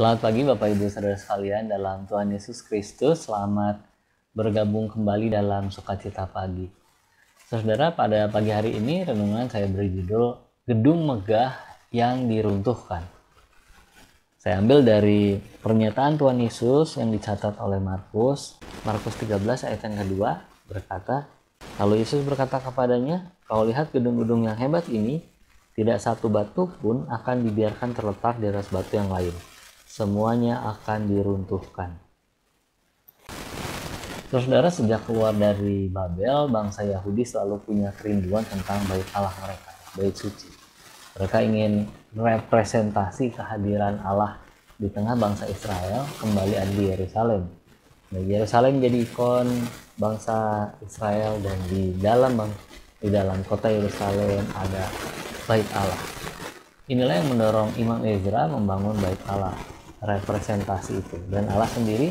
Selamat pagi Bapak Ibu Saudara sekalian dalam Tuhan Yesus Kristus. Selamat bergabung kembali dalam Sukacita Pagi. Saudara, pada pagi hari ini renungan saya beri judul Gedung Megah yang Diruntuhkan. Saya ambil dari pernyataan Tuhan Yesus yang dicatat oleh Markus 13 ayat yang kedua berkata, lalu Yesus berkata kepadanya, kau lihat gedung-gedung yang hebat ini, tidak satu batu pun akan dibiarkan terletak di atas batu yang lain. Semuanya akan diruntuhkan. Saudara, sejak keluar dari Babel, bangsa Yahudi selalu punya kerinduan tentang bait Allah mereka, bait suci. Mereka ingin representasi kehadiran Allah di tengah bangsa Israel kembali ada di Yerusalem. Nah, Yerusalem jadi ikon bangsa Israel, dan di dalam kota Yerusalem ada bait Allah. Inilah yang mendorong Imam Ezra membangun bait Allah, representasi itu. Dan Allah sendiri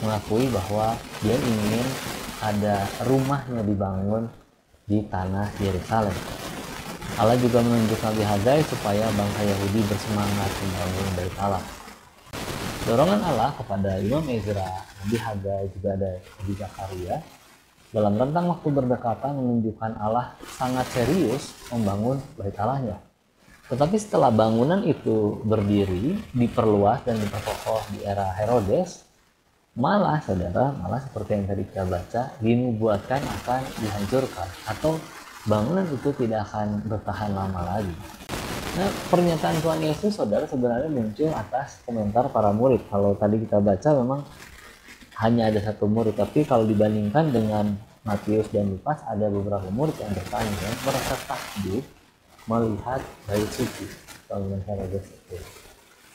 mengakui bahwa dia ingin ada rumahnya dibangun di tanah Yerusalem. Allah juga menunjuk Nabi Hagai supaya bangsa Yahudi bersemangat membangun bait Allah. Dorongan Allah kepada Imam Ezra, Nabi Hagai, juga ada Nabi Zakaria dalam rentang waktu berdekatan menunjukkan Allah sangat serius membangun bait Allahnya. Tetapi setelah bangunan itu berdiri, diperluas dan diperkokoh di era Herodes, malah seperti yang tadi kita baca, dinubuatkan akan dihancurkan atau bangunan itu tidak akan bertahan lama lagi. Nah, pernyataan Tuhan Yesus, saudara, sebenarnya muncul atas komentar para murid. Kalau tadi kita baca memang hanya ada satu murid, tapi kalau dibandingkan dengan Matius dan Lukas, ada beberapa murid yang bertanya, merasa takjub melihat bait suci bangunan Herodes itu.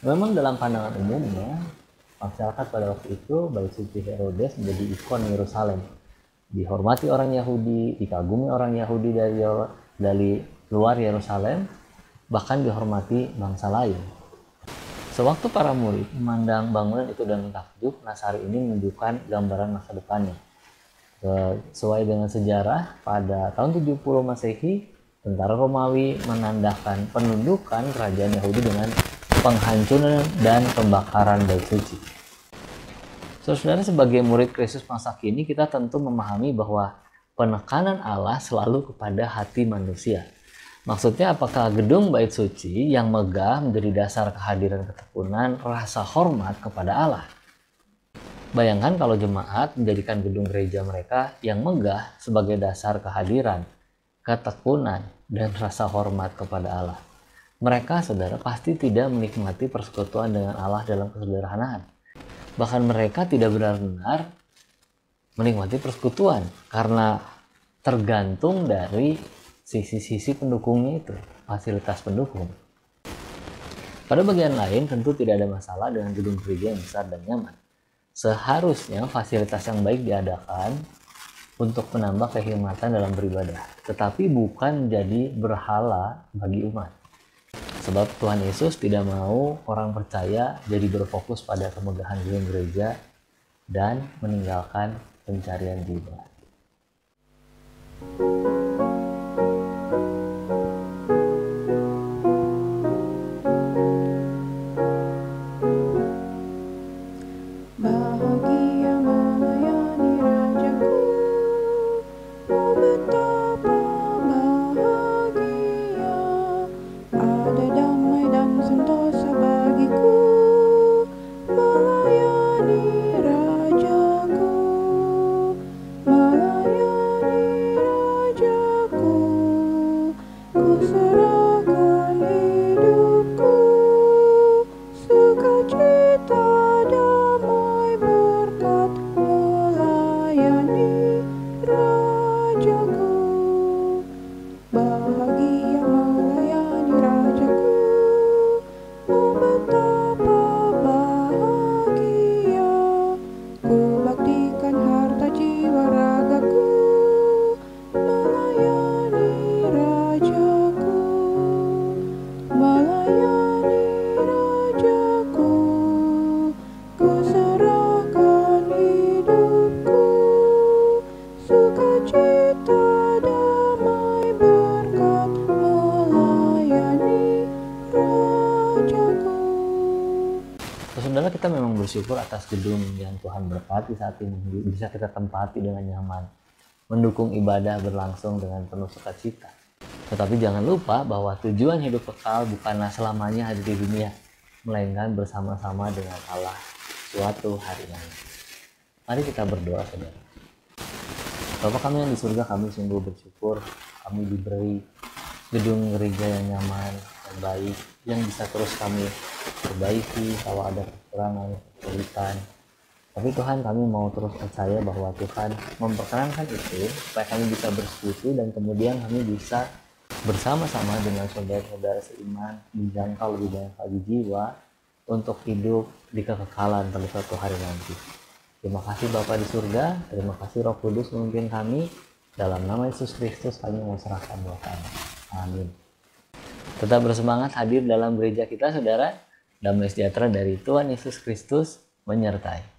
Memang dalam pandangan umumnya masyarakat pada waktu itu, bait suci Herodes menjadi ikon Yerusalem, dihormati orang Yahudi, dikagumi orang Yahudi dari luar Yerusalem, bahkan dihormati bangsa lain. Sewaktu para murid memandang bangunan itu dengan takjub, Nasari ini menunjukkan gambaran masa depannya. Sesuai dengan sejarah, pada tahun 70 Masehi, tentara Romawi menandakan penundukan kerajaan Yahudi dengan penghancuran dan pembakaran bait suci. Saudara, sebagai murid Kristus masa kini, kita tentu memahami bahwa penekanan Allah selalu kepada hati manusia. Maksudnya, apakah gedung bait suci yang megah menjadi dasar kehadiran ketekunan, rasa hormat kepada Allah? Bayangkan kalau jemaat menjadikan gedung gereja mereka yang megah sebagai dasar kehadiran, ketekunan, dan rasa hormat kepada Allah. Mereka, saudara, pasti tidak menikmati persekutuan dengan Allah dalam kesederhanaan. Bahkan mereka tidak benar-benar menikmati persekutuan karena tergantung dari sisi-sisi pendukungnya itu, fasilitas pendukung. Pada bagian lain, tentu tidak ada masalah dengan gedung gereja yang besar dan nyaman. Seharusnya fasilitas yang baik diadakan untuk menambah kehormatan dalam beribadah, tetapi bukan jadi berhala bagi umat. Sebab Tuhan Yesus tidak mau orang percaya jadi berfokus pada kemegahan gedung gereja dan meninggalkan pencarian jiwa. Melayani Rajaku, kita memang bersyukur atas gedung yang Tuhan berkati saat ini, bisa kita tempati dengan nyaman, mendukung ibadah berlangsung dengan penuh sukacita. Tetapi jangan lupa bahwa tujuan hidup kekal bukanlah selamanya ada di dunia, melainkan bersama-sama dengan Allah suatu hari nanti. Mari kita berdoa, saudara. Bapa kami yang di surga, kami sungguh bersyukur kami diberi gedung gereja yang nyaman, yang baik, yang bisa terus kami perbaiki kalau ada kekurangan, kesulitan. Tapi Tuhan, kami mau terus percaya bahwa Tuhan memperkenankan itu supaya kami bisa bersekutu dan kemudian kami bisa bersama-sama dengan saudara-saudara seiman menjangkau lebih banyak lagi jiwa untuk hidup di kekekalan pada suatu hari nanti. Terima kasih Bapa di surga, terima kasih Roh Kudus memimpin kami. Dalam nama Yesus Kristus kami menyerahkan doa kami. Amin. Tetap bersemangat hadir dalam gereja kita, saudara. Damai sejahtera dari Tuhan Yesus Kristus menyertai.